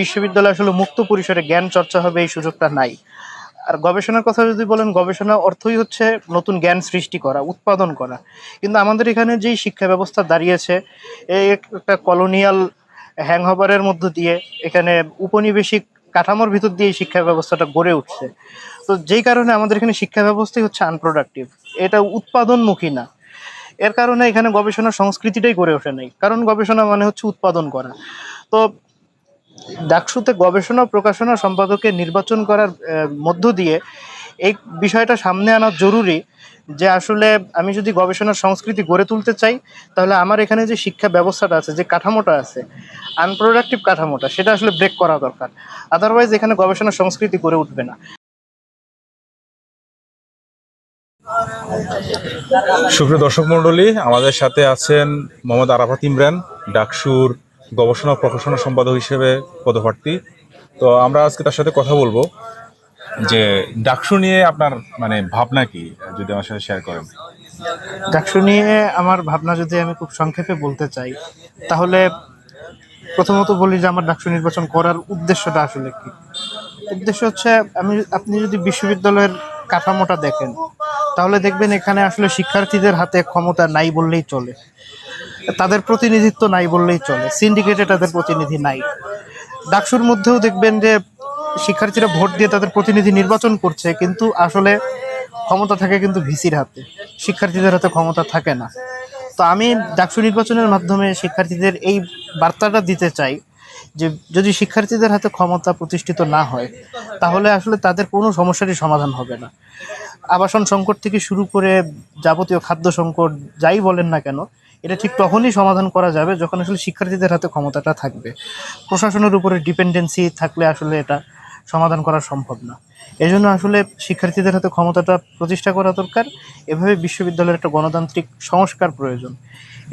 বিশ্ববিদ্যালয়ে আসলে মুক্ত পরিসরে জ্ঞান চর্চা হবে এই সুযোগটা নাই। আর গবেষণার কথা যদি বলেন, গবেষণা অর্থই হচ্ছে নতুন জ্ঞান সৃষ্টি করা, উৎপাদন করা। কিন্তু আমাদের এখানে যেই শিক্ষা ব্যবস্থা দাঁড়িয়েছে, এই একটা কলোনিয়াল হ্যাংওভারের মধ্য দিয়ে, এখানে উপনিবেশিক কাঠামোর ভিতর দিয়ে এই শিক্ষা ব্যবস্থাটা গড়ে উঠছে। তো যেই কারণে আমাদের এখানে শিক্ষা ব্যবস্থাই হচ্ছে আনপ্রোডাক্টিভ, এটা উৎপাদনমুখী না। এর কারণে এখানে গবেষণা সংস্কৃতিটাই গড়ে ওঠে নাই, কারণ গবেষণা মানে হচ্ছে উৎপাদন করা। তো ডাকসুতে গবেষণা প্রকাশনা সম্পাদকের নির্বাচন করার মধ্য দিয়ে এই বিষয়টা সামনে আনা জরুরি যে আসলে আমি যদি গবেষণার সংস্কৃতি গড়ে তুলতে চাই, তাহলে আমার এখানে যে শিক্ষা ব্যবস্থাটা আছে, যে কাঠামোটা আছে, আনপ্রোডাক্টিভ কাঠামোটা, সেটা আসলে ব্রেক করা দরকার। আদারওয়াইজ এখানে গবেষণা সংস্কৃতি গড়ে উঠবে না। সুপ্রিয় দর্শক মণ্ডলী, আমাদের সাথে আছেন মোহাম্মদ আরাফাত ইমরান, ডাকসুর গবেষণা প্রকাশনা সম্পাদক হিসেবে পদপ্রার্থী। তো আমরা আজকে তার সাথে কথা বলবো যে ডাকসু নিয়ে আপনার ভাবনা কি, যদি আমার সাথে শেয়ার করেন। ডাকসু নিয়ে আমার ভাবনা যদি আমি খুব সংক্ষেপে বলতে চাই, তাহলে প্রথমত বলি যে আমার ডাকসু নির্বাচন করার উদ্দেশ্যটা আসলে কি। উদ্দেশ্য হচ্ছে, আপনি যদি বিশ্ববিদ্যালয়ের কাঠামোটা দেখেন, তাহলে দেখবেন এখানে আসলে শিক্ষার্থীদের হাতে ক্ষমতা নাই বললেই চলে, তাদের প্রতিনিধিত্ব নাই বললেই চলে, সিন্ডিকেটে তাদের প্রতিনিধি নাই। ডাকসুর মধ্যেও দেখবেন যে শিক্ষার্থীরা ভোট দিয়ে তাদের প্রতিনিধি নির্বাচন করছে, কিন্তু আসলে ক্ষমতা থাকে কিন্তু ভিসির হাতে, শিক্ষার্থীদের হাতে ক্ষমতা থাকে না। তো আমি ডাকসু নির্বাচনের মাধ্যমে শিক্ষার্থীদের এই বার্তাটা দিতে চাই যে যদি শিক্ষার্থীদের হাতে ক্ষমতা প্রতিষ্ঠিত না হয়, তাহলে আসলে তাদের কোনো সমস্যারই সমাধান হবে না। আবাসন সংকট থেকে শুরু করে যাবতীয় খাদ্য সংকট, যাই বলেন না কেন, এটা ঠিক তখনই সমাধান করা যাবে যখন আসলে শিক্ষার্থীদের হাতে ক্ষমতাটা থাকবে। প্রশাসনের উপরে ডিপেন্ডেন্সি থাকলে আসলে এটা সমাধান করা সম্ভব না। এই জন্য আসলে শিক্ষার্থীদের হাতে ক্ষমতাটা প্রতিষ্ঠা করা দরকার। এভাবে বিশ্ববিদ্যালয়ের একটা গণতান্ত্রিক সংস্কার প্রয়োজন।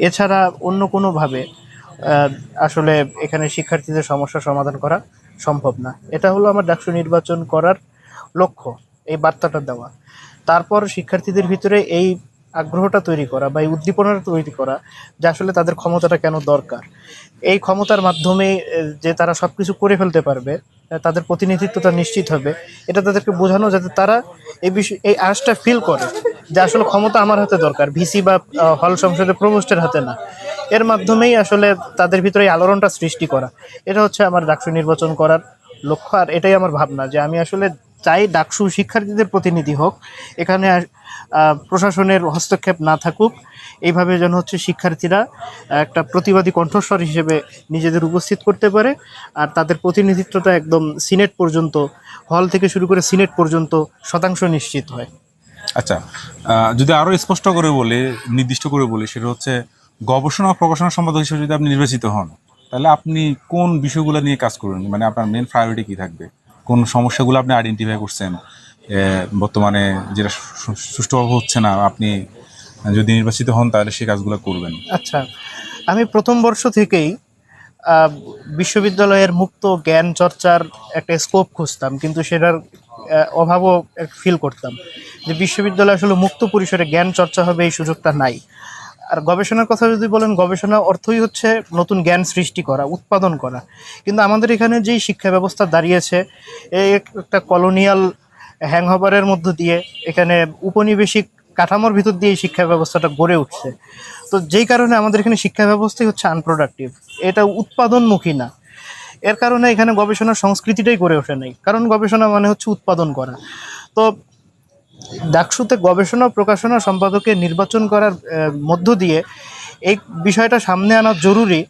এছাড়া অন্য কোনোভাবে আসলে এখানে শিক্ষার্থীদের সমস্যার সমাধান করা সম্ভব না। এটা হলো আমার ডাকসু নির্বাচন করার লক্ষ্য, এই বার্তাটা দেওয়া। তারপর শিক্ষার্থীদের ভিতরে এই আগ্রহটা তৈরি করা বা এই উদ্দীপনাটা তৈরি করা যে আসলে তাদের ক্ষমতাটা কেন দরকার। এই ক্ষমতার মাধ্যমে যে তারা সব কিছু করে ফেলতে পারবে, তাদের প্রতিনিধিত্বটা নিশ্চিত হবে, এটা তাদেরকে বোঝানো, যাতে তারা এই আশটা ফিল করে যে আসলে ক্ষমতা আমার হাতে দরকার, ভিসি বা হল সংসদের প্রভোস্টের হাতে না। এর মাধ্যমেই আসলে তাদের ভিতরে এই আলোড়নটা সৃষ্টি করা। এটা হচ্ছে আমার ডাকসু নির্বাচন করার লক্ষ্য। আর এটাই আমার ভাবনা যে আমি আসলে চাই ডাকসু শিক্ষার্থীদের প্রতিনিধি হোক, এখানে প্রশাসনের হস্তক্ষেপ না থাকুক। এইভাবে যেন হচ্ছে শিক্ষার্থীরা একটা প্রতিবাদী কণ্ঠস্বর হিসেবে নিজেদের উপস্থিত করতে পারে, আর তাদের প্রতিনিধিত্বটা একদম সিনেট পর্যন্ত, হল থেকে শুরু করে সিনেট পর্যন্ত শতাংশ নিশ্চিত হয়। আচ্ছা, যদি আরো স্পষ্ট করে বলি, নির্দিষ্ট করে বলি, সেটা হচ্ছে গবেষণা ও প্রকাশনা সম্পাদক হিসেবে যদি আপনি নির্বাচিত হন, তাহলে আপনি কোন বিষয়গুলো নিয়ে কাজ করবেন? আপনার মেন প্রায়োরিটি কি থাকবে? কোন সমস্যাগুলো আপনি আইডেন্টিফাই করছেন বর্তমানে যেটা সুষ্ঠুভাবে হচ্ছে না, আপনি যদি নির্বাচিত হন তাহলে সেই কাজগুলো করবেন? আচ্ছা, আমি প্রথম বর্ষ থেকেই বিশ্ববিদ্যালয়ের মুক্ত জ্ঞান চর্চার একটা স্কোপ খুঁজতাম, কিন্তু সেটার অভাবও ফিল করতাম যে বিশ্ববিদ্যালয়ে আসলে মুক্ত পরিসরে জ্ঞান চর্চা হবে এই সুযোগটা নাই। আর গবেষণার কথা যদি বলেন, গবেষণা অর্থই হচ্ছে নতুন জ্ঞান সৃষ্টি করা, উৎপাদন করা। কিন্তু আমাদের এখানে যেই শিক্ষা ব্যবস্থা দাঁড়িয়েছে, এই একটা কলোনিয়াল হ্যাংওভারের মধ্য দিয়ে, এখানে উপনিবেশিক কাঠামোর ভিতর দিয়ে এই শিক্ষা ব্যবস্থাটা গড়ে উঠছে। তো যেই কারণে আমাদের এখানে শিক্ষা ব্যবস্থাই হচ্ছে আনপ্রোডাক্টিভ, এটা উৎপাদনমুখী না। এর কারণে এখানে গবেষণার সংস্কৃতিটাই গড়ে ওঠে নাই, কারণ গবেষণা মানে হচ্ছে উৎপাদন করা। তো ডাকসুতে গবেষণা প্রকাশনা সম্পাদকের নির্বাচন করার মধ্য দিয়ে এই বিষয়টা সামনে আনা জরুরি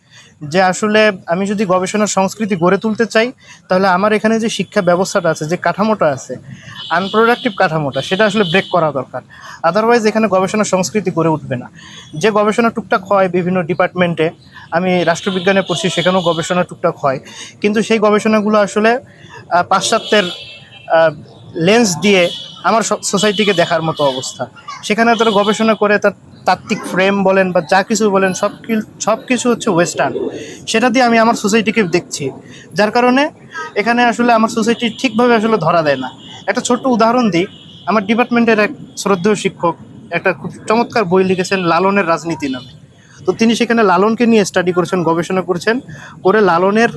যে আসলে আমি যদি গবেষণার সংস্কৃতি গড়ে তুলতে চাই, তাহলে আমার এখানে যে শিক্ষা ব্যবস্থাটা আছে, যে কাঠামোটা আছে, আনপ্রোডাক্টিভ কাঠামোটা, সেটা আসলে ব্রেক করা দরকার। আদারওয়াইজ এখানে গবেষণা সংস্কৃতি গড়ে উঠবে না। যে গবেষণা টুকটাক হয় বিভিন্ন ডিপার্টমেন্টে, আমি রাষ্ট্রবিজ্ঞানে পড়ছি, সেখানেও গবেষণা টুকটাক হয়, কিন্তু সেই গবেষণাগুলো আসলে পাশ্চাত্যের লেন্স দিয়ে আমার সোসাইটিকে দেখার মতো অবস্থা। সেখানে তারা গবেষণা করে তার তাত্ত্বিক ফ্রেম বলেন বা যা কিছু বলেন, সব কিছু হচ্ছে ওয়েস্টার্ন, সেটা দিয়ে আমি আমার সোসাইটিকে দেখছি, যার কারণে এখানে আসলে আমার সোসাইটি ঠিকভাবে আসলে ধরা দেয় না। একটা ছোট্ট উদাহরণ দিই, আমার ডিপার্টমেন্টের এক শ্রদ্ধেয় শিক্ষক একটা খুব চমৎকার বই লিখেছেন লালনের রাজনীতি নামে। তো তিনি সেখানে লালনকে নিয়ে স্টাডি করেছেন, গবেষণা করেছেন, করে লালনের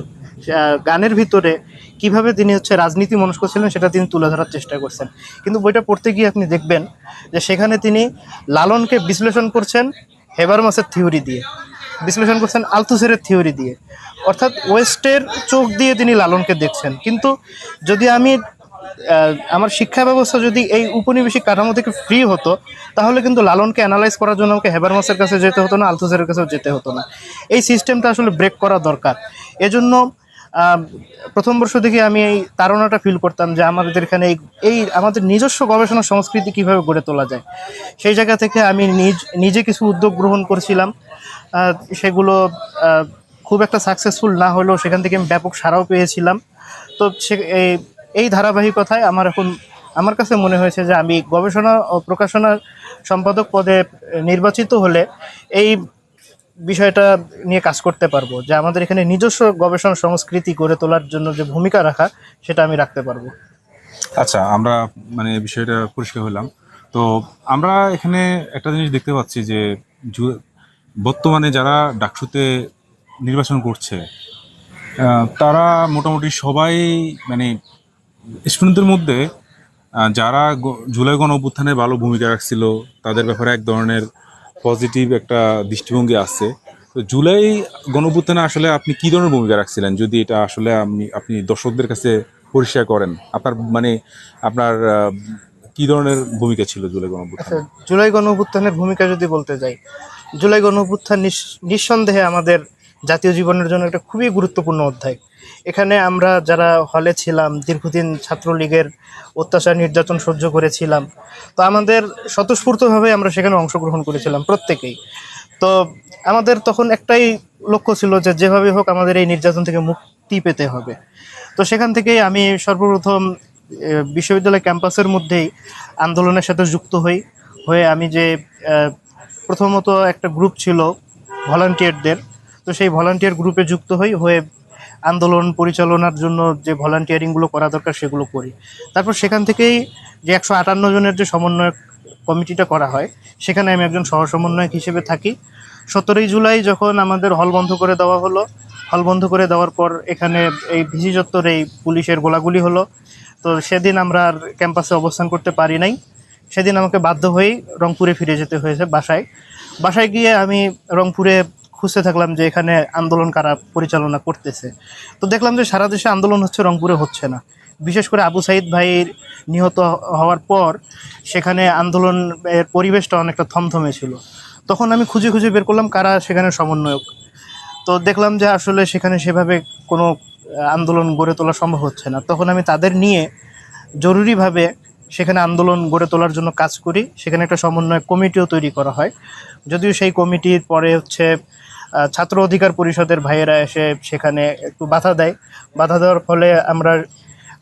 গানের ভিতরে কিভাবে তিনি হচ্ছে রাজনীতি মনস্ক ছিলেন সেটা তিনি তুলে ধরার চেষ্টা করছেন। কিন্তু বইটা পড়তে গিয়ে আপনি দেখবেন যে সেখানে তিনি লালনকে বিশ্লেষণ করছেন হেবারমাসের থিওরি দিয়ে, বিশ্লেষণ করছেন আলথুসেরের থিওরি দিয়ে, অর্থাৎ ওয়েস্টের চোখ দিয়ে তিনি লালনকে দেখছেন। কিন্তু যদি আমি আমার শিক্ষা ব্যবস্থা যদি এই উপনিবেশিক কাঠামো থেকে ফ্রি হতো, তাহলে কিন্তু লালনকে অ্যানালাইজ করার জন্য আমাকে হেবারমাসের কাছে যেতে হতো না, আলথুসেরের কাছেও যেতে হতো না। এই সিস্টেমটা আসলে ব্রেক করা দরকার। এজন্য প্রথম বর্ষ থেকে আমি এই তাড়নাটা ফিল করতাম যে আমাদের এখানে এই আমাদের নিজস্ব গবেষণা সংস্কৃতি কিভাবে গড়ে তোলা যায়। সেই জায়গা থেকে আমি নিজে কিছু উদ্যোগ গ্রহণ করেছিলাম। সেগুলো খুব একটা সাকসেসফুল না হলেও সেখান থেকে আমি ব্যাপক সাড়াও পেয়েছিলাম। তো এই ধারাবাহিকতায় আমার কাছে মনে হয়েছে যে আমি গবেষণা ও প্রকাশনা সম্পাদক পদে নির্বাচিত হলে এই বিষয়টা নিয়ে কাজ করতে পারবো, যে আমাদের এখানে নিজস্ব গবেষণা সংস্কৃতি গড়ে তোলার জন্য যে ভূমিকা রাখা সেটা আমি রাখতে পারবো। আচ্ছা, আমরা মানে বিষয়টা পরিষ্কার হলাম। তো আমরা এখানে একটা জিনিস দেখতে পাচ্ছি যে বর্তমানে যারা ডাকসুতে নির্বাচন করছে তারা মোটামুটি সবাই মানে স্টুডেন্টদের মধ্যে যারা জুলাই গণ অভ্যুত্থানে ভালো ভূমিকা রাখছিল তাদের ব্যাপারে এক ধরনের পজিটিভ একটা দৃষ্টিভঙ্গি আছে। তো জুলাই গণ অভ্যুত্থানে আসলে আপনি কি ধরনের ভূমিকা রাখছিলেন, যদি এটা আসলে আপনি দর্শকদের কাছে পরিষ্কার করেন, আপনার কি ধরনের ভূমিকা ছিল জুলাই গণ আচ্ছা, অভ্যুত্থানে? জুলাই গণ অভ্যুত্থানের ভূমিকা যদি বলতে যাই, জুলাই গণ অভ্যুত্থান নিঃসন্দেহে আমাদের জাতীয় জীবনের জন্য একটা খুবই গুরুত্বপূর্ণ অধ্যায়। এখানে আমরা যারা হলে ছিলাম, দীর্ঘদিন ছাত্রলীগের অত্যাচার নির্যাতন সহ্য করেছিলাম, তো আমাদের স্বতঃস্ফূর্তভাবে আমরা সেখানে অংশগ্রহণ করেছিলাম প্রত্যেকেই। তো আমাদের তখন একটাই লক্ষ্য ছিল যে যেভাবে হোক আমাদের এই নির্যাতন থেকে মুক্তি পেতে হবে। তো সেখান থেকেই আমি সর্বপ্রথম বিশ্ববিদ্যালয় ক্যাম্পাসের মধ্যেই আন্দোলনের সাথে যুক্ত হয়ে আমি যে প্রথমত একটা গ্রুপ ছিল ভলান্টিয়ারদের, তো সেই ভলান্টিয়ার গ্রুপে যুক্ত হয়ে আন্দোলন পরিচালনার জন্য যে ভলান্টিয়ারিংগুলো করা দরকার সেগুলো করি। তারপর সেখান থেকেই যে 158 জনের যে সমন্বয়ক কমিটিটা করা হয়, সেখানে আমি একজন সহ সমন্বয়ক হিসেবে থাকি। 17ই জুলাই যখন আমাদের হল বন্ধ করে দেওয়া হলো, হল বন্ধ করে দেওয়ার পর এখানে এই ভিসি চত্বরে এই পুলিশের গোলাগুলি হলো। তো সেদিন আমরা আর ক্যাম্পাসে অবস্থান করতে পারি নাই। সেদিন আমাকে বাধ্য হয়েই রংপুরে ফিরে যেতে হয়েছে বাসায় গিয়ে আমি রংপুরে খুঁজতে থাকলাম যে এখানে আন্দোলন কারা পরিচালনা করতেছে। তো দেখলাম যে সারা দেশে আন্দোলন হচ্ছে, রংপুরে হচ্ছে না। বিশেষ করে আবু সাইদ ভাইয়ের নিহত হওয়ার পর সেখানে আন্দোলনের পরিবেশটা অনেকটা থমথমে ছিল। তখন আমি খুঁজে খুঁজে বের করলাম কারা সেখানে সমন্বয়ক। তো দেখলাম যে আসলে সেখানে সেভাবে কোনো আন্দোলন গড়ে তোলা সম্ভব হচ্ছে না। তখন আমি তাদের নিয়ে জরুরিভাবে সেখানে আন্দোলন গড়ে তোলার জন্য কাজ করি। সেখানে একটা সমন্বয় কমিটিও তৈরি করা হয়, যদিও সেই কমিটির পরে হচ্ছে ছাত্র অধিকার পরিষদের ভাইয়েরা এসে সেখানে একটু বাধা দেওয়ার ফলে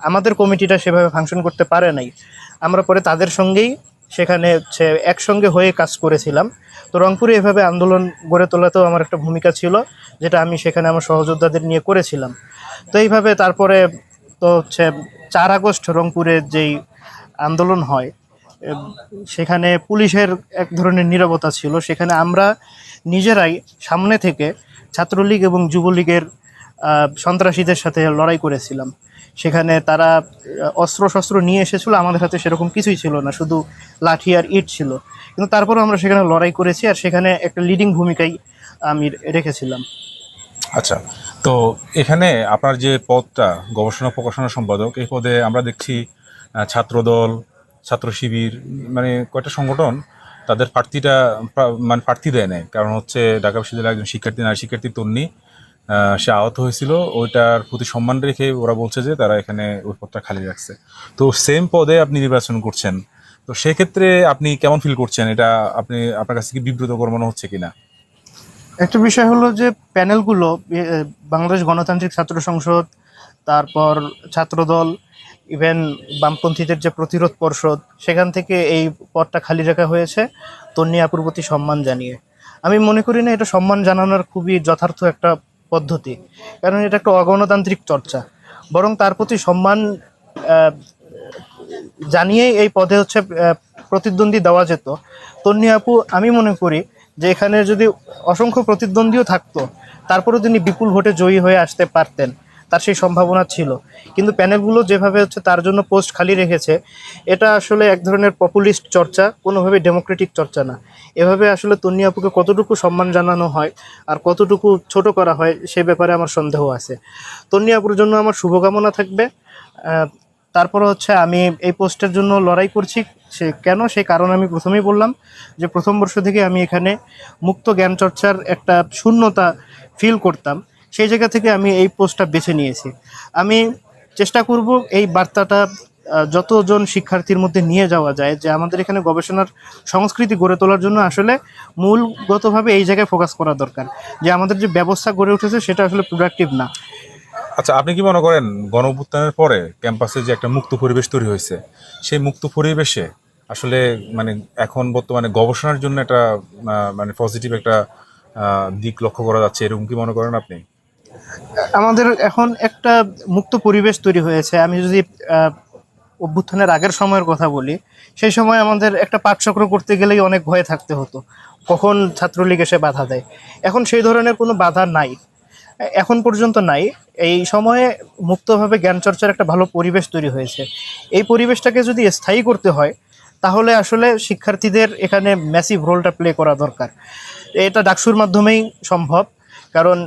আমাদের কমিটিটা সেভাবে ফাংশন করতে পারে নাই। আমরা পরে তাদের সঙ্গেই সেখানে হচ্ছে একসঙ্গে হয়ে কাজ করেছিলাম। তো রংপুরে এভাবে আন্দোলন গড়ে তোলাতেও আমার একটা ভূমিকা ছিল, যেটা আমি সেখানে আমার সহযোদ্ধাদের নিয়ে করেছিলাম। তো এইভাবে তারপরে তো হচ্ছে 4 আগস্ট রংপুরে যেই আন্দোলন হয়, সেখানে পুলিশের এক ধরনের নীরবতা ছিল। সেখানে আমরা নিজেরাই সামনে থেকে ছাত্রলীগ এবং যুবলীগের সন্ত্রাসীদের সাথে লড়াই করেছিলাম। সেখানে তারা অস্ত্রশস্ত্র নিয়ে এসেছিল, আমাদের হাতে সেরকম কিছুই ছিল না, শুধু লাঠি আর ইট ছিল। কিন্তু তারপরেও আমরা সেখানে লড়াই করেছি, আর সেখানে একটা লিডিং ভূমিকাই আমি রেখেছিলাম। আচ্ছা, তো এখানে আপনার যে পদটা গবেষণা প্রকাশনা সম্পাদক, এই পদে আমরা দেখছি ছাত্রদল, ছাত্র শিবির, মানে কয়েকটা সংগঠন তাদের মানে প্রার্থী দেয় নাই। কারণ হচ্ছে ঢাকা বিশ্ববিদ্যালয়ের একজন নারী শিক্ষার্থী তন্নি, সে আহত হয়েছিল, ওইটার প্রতি সম্মান রেখে ওরা বলছে যে তারা এখানে ওই পদটা খালি রাখছে। তো সেম পদে আপনি নির্বাচন করছেন, তো সেক্ষেত্রে আপনি কেমন ফিল করছেন? এটা আপনার কাছে কি বিব্রতকর মনে হচ্ছে কিনা? একটা বিষয় হলো যে প্যানেলগুলো বাংলাদেশ গণতান্ত্রিক ছাত্র সংসদ, তারপর ছাত্রদল, ইভেন বামপন্থীদের যে প্রতিরোধ পর্ষদ, সেখান থেকে এই পদটা খালি রাখা হয়েছে তন্নি আপুর প্রতি সম্মান জানিয়ে। আমি মনে করি না এটা সম্মান জানানোর খুবই যথার্থ একটা পদ্ধতি, কারণ এটা একটা অগণতান্ত্রিক চর্চা। বরং তার প্রতি সম্মান জানিয়েই এই পদে হচ্ছে প্রতিদ্বন্দ্বী দেওয়া যেত। তন্নি আপু, আমি মনে করি যে এখানে যদি অসংখ্য প্রতিদ্বন্দ্বীও থাকতো, তারপরেও তিনি বিপুল ভোটে জয়ী হয়ে আসতে পারতেন। তার সেই সম্ভাবনা ছিল, কিন্তু প্যানেলগুলো যেভাবে হচ্ছে তার জন্য পোস্ট খালি রেখেছে, এটা আসলে এক ধরনের পপুলিস্ট চর্চা, কোনোভাবে ডেমোক্রেটিক চর্চা না। এভাবে আসলে তন্নি আপুকে কতটুকু সম্মান জানানো হয় আর কতটুকু ছোট করা হয় সে ব্যাপারে আমার সন্দেহ আছে। তন্নি আপুর জন্য আমার শুভকামনা থাকবে। তারপরে হচ্ছে আমি এই পোস্টের জন্য লড়াই করছি, সেই কারণ আমি প্রথমেই বললাম যে প্রথম বর্ষ থেকে আমি এখানে মুক্ত জ্ঞান চর্চার একটা শূন্যতা ফিল করতাম, সেই জায়গা থেকে আমি এই পোস্টটা বেছে নিয়েছি। আমি চেষ্টা করব এই বার্তাটা যতজন শিক্ষার্থীর মধ্যে নিয়ে যাওয়া যায় যে আমাদের এখানে গবেষণার সংস্কৃতি গড়ে তোলার জন্য আসলে মূলগতভাবে এই জায়গায় ফোকাস করা দরকার, যে আমাদের যে ব্যবস্থা গড়ে উঠেছে সেটা আসলে প্রোডাক্টিভ না। আচ্ছা, আপনি কি মনে করেন গণঅভ্যুত্থানের পরে ক্যাম্পাসে যে একটা মুক্ত পরিবেশ তৈরি হয়েছে, সেই মুক্ত পরিবেশে আসলে মানে এখন বর্তমানে গবেষণার জন্য একটা মানে পজিটিভ একটা দিক লক্ষ্য করা যাচ্ছে, এরকম কি মনে করেন আপনি? আমাদের এখন একটা মুক্ত পরিবেশ তৈরি হয়েছে। আমি যদি অভ্যুত্থানের আগের সময়ের কথা বলি, সেই সময় আমাদের একটা পাঠচক্র করতে গেলেই অনেক ভয়ে থাকতে হতো, কখন ছাত্রলীগ এসে বাধা দেয়। এখন সেই ধরনের কোনো বাধা নাই, এখন পর্যন্ত নাই। এই সময়ে মুক্তভাবে জ্ঞান চর্চার একটা ভালো পরিবেশ তৈরি হয়েছে। এই পরিবেশটাকে যদি স্থায়ী করতে হয় তাহলে আসলে শিক্ষার্থীদের এখানে ম্যাসিভ রোলটা প্লে করা দরকার। এটা ডাকসুর মাধ্যমেই সম্ভব, কারণ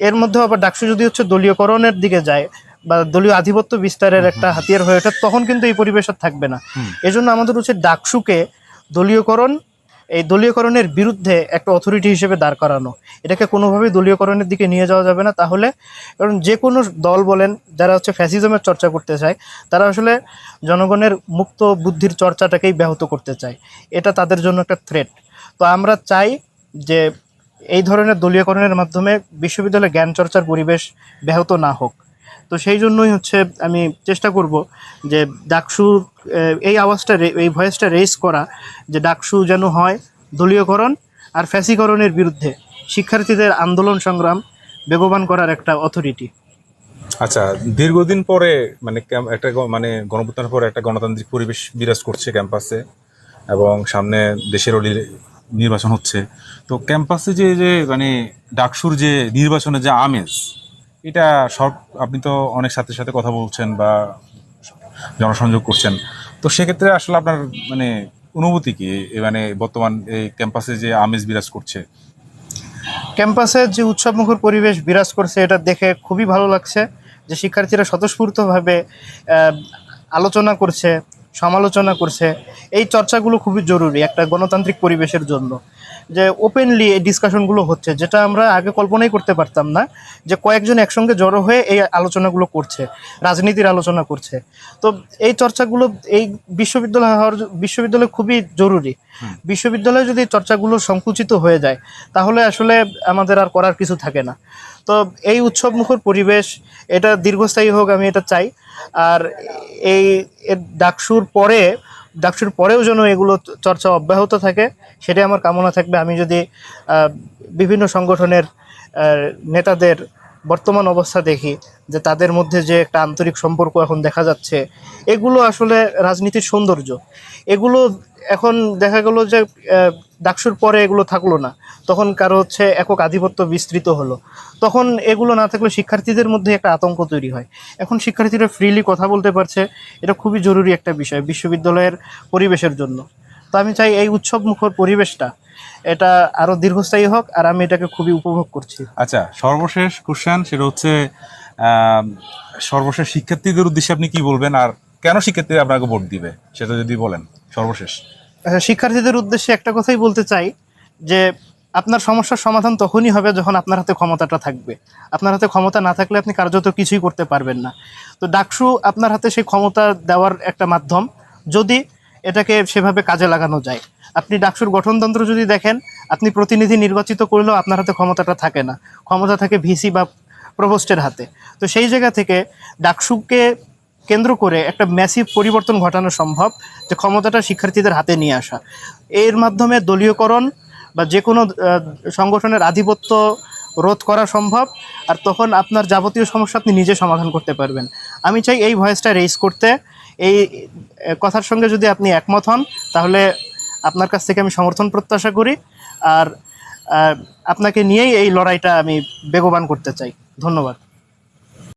এর মধ্যে আবার ডাকসু যদি হচ্ছে দলীয়করণের দিকে যায় বা দলীয় আধিপত্য বিস্তারের একটা হাতিয়ার হয়ে ওঠে, তখন কিন্তু এই পরিবেশ আর থাকবে না। এজন্য আমাদের হচ্ছে ডাকসুকে দলীয়করণ, এই দলীয়করণের বিরুদ্ধে একটা অথরিটি হিসেবে দাঁড় করানো। এটাকে কোনোভাবেই দলীয়করণের দিকে নিয়ে যাওয়া যাবে না, তাহলে কারণ যে কোনো দল বলেন যারা হচ্ছে ফ্যাসিজমের চর্চা করতে চায়, তারা আসলে জনগণের মুক্ত বুদ্ধির চর্চাটাকেই ব্যাহত করতে চায়। এটা তাদের জন্য একটা থ্রেট। তো আমরা চাই যে এই ধরনের দলীয়করণের মাধ্যমে বিশ্ববিদ্যালয়ে জ্ঞান চর্চার পরিবেশ ব্যাহত না হোক। তো সেই জন্যই হচ্ছে আমি চেষ্টা করব যে ডাকসুর এই আওয়াজটা, এই ভয়েসটা রেজ করা, যে ডাকসু যেন হয় দলীয়করণ আর ফ্যাসিকরণের বিরুদ্ধে শিক্ষার্থীদের আন্দোলন সংগ্রাম বেগবান করার একটা অথরিটি। আচ্ছা, দীর্ঘদিন পরে মানে একটা মানে গণঅভ্যুত্থানের পরে একটা গণতান্ত্রিক পরিবেশ বিরাজ করছে ক্যাম্পাসে, এবং সামনে দেশেরও নির্বাচন হচ্ছে। তো ক্যাম্পাসে যে যে মানে ডাকসুর যে নির্বাচনের যে আমেজ, এটা সব আপনি তো অনেক ছাত্রের সাথে কথা বলছেন বা জনসংযোগ করছেন, তো সেক্ষেত্রে আসলে আপনার মানে অনুভূতি কি মানে বর্তমান এই ক্যাম্পাসে যে আমেজ বিরাজ করছে? ক্যাম্পাসে যে উৎসবমুখর পরিবেশ বিরাজ করছে এটা দেখে খুবই ভালো লাগছে, যে শিক্ষার্থীরা স্বতঃস্ফূর্তভাবে আলোচনা করছে, সমালোচনা করছে। এই চর্চাগুলো খুবই জরুরি একটা গণতান্ত্রিক পরিবেশের জন্য, যে ওপেনলি এই ডিসকাশনগুলো হচ্ছে, যেটা আমরা আগে কল্পনাই করতে পারতাম না, যে কয়েকজন একসঙ্গে জড়ো হয়ে এই আলোচনাগুলো করছে, রাজনীতির আলোচনা করছে। তো এই চর্চাগুলো এই বিশ্ববিদ্যালয় খুবই জরুরি। বিশ্ববিদ্যালয়ে যদি চর্চাগুলো সংকুচিত হয়ে যায় তাহলে আসলে আমাদের আর করার কিছু থাকে না। তো এই উৎসবমুখর পরিবেশ এটা দীর্ঘস্থায়ী হোক, আমি এটা চাই। আর এই ডাকসুর পরেও যেন এগুলো চর্চা অব্যাহত থাকে, সেটাই আমার কামনা থাকবে। আমি যদি বিভিন্ন সংগঠনের নেতাদের বর্তমান অবস্থা দেখি, যে তাদের মধ্যে যে একটা আন্তরিক সম্পর্ক এখন দেখা যাচ্ছে, এগুলো আসলে রাজনীতির সৌন্দর্য। এগুলো এখন দেখা গেল যে ডাকসুর পরে এগুলো থাকলো না, তখন কারো হচ্ছে একক আধিপত্য বিস্তৃত হলো, তখন এগুলো না থাকলে শিক্ষার্থীদের মধ্যে একটা আতঙ্ক তৈরি হয়। এখন শিক্ষার্থীরা ফ্রিলি কথা বলতে পারছে, এটা খুবই জরুরি একটা বিষয় বিশ্ববিদ্যালয়ের পরিবেশের জন্য। তো আমি চাই এই উৎসবমুখর পরিবেশটা এটা আরও দীর্ঘস্থায়ী হোক, আর আমি এটাকে খুবই উপভোগ করছি। আচ্ছা, সর্বশেষ কোশ্চেন, সেটা হচ্ছে আহ, সর্বশেষ শিক্ষার্থীদের উদ্দেশ্যে আপনি কি বলবেন, আর কেন শিক্ষার্থীরা আপনাকে ভোট দিবে সেটা যদি বলেন সর্বশেষ। শিক্ষার্থীদের উদ্দেশ্যে একটা কথাই বলতে চাই, যে আপনার সমস্যার সমাধান তখনই হবে যখন আপনার হাতে ক্ষমতাটা থাকবে। আপনার হাতে ক্ষমতা না থাকলে আপনি কার্যত কিছুই করতে পারবেন না। তো ডাকসু আপনার হাতে সেই ক্ষমতা দেওয়ার একটা মাধ্যম, যদি এটাকে সেভাবে কাজে লাগানো যায়। আপনি ডাকসুর গঠনতন্ত্র যদি দেখেন, আপনি প্রতিনিধি নির্বাচিত করলেও আপনার হাতে ক্ষমতাটা থাকে না, ক্ষমতা থাকে ভিসি বা প্রভোস্টের হাতে। তো সেই জায়গা থেকে ডাকসুকে কেন্দ্র করে একটা ম্যাসিভ পরিবর্তন ঘটানো সম্ভব, যে ক্ষমতাটা শিক্ষার্থীদের হাতে নিয়ে আসা। এর মাধ্যমে দলীয়করণ বা যে কোনো সংগঠনের আধিপত্য রোধ করা সম্ভব, আর তখন আপনার যাবতীয় সমস্যা আপনি নিজে সমাধান করতে পারবেন। আমি চাই এই ভয়েসটা রেইজ করতে। এই কথার সঙ্গে যদি আপনি একমত হন তাহলে আপনার কাছ থেকে আমি সমর্থন প্রত্যাশা করি, আর আপনাকে নিয়েই এই লড়াইটা আমি বেগবান করতে চাই। ধন্যবাদ।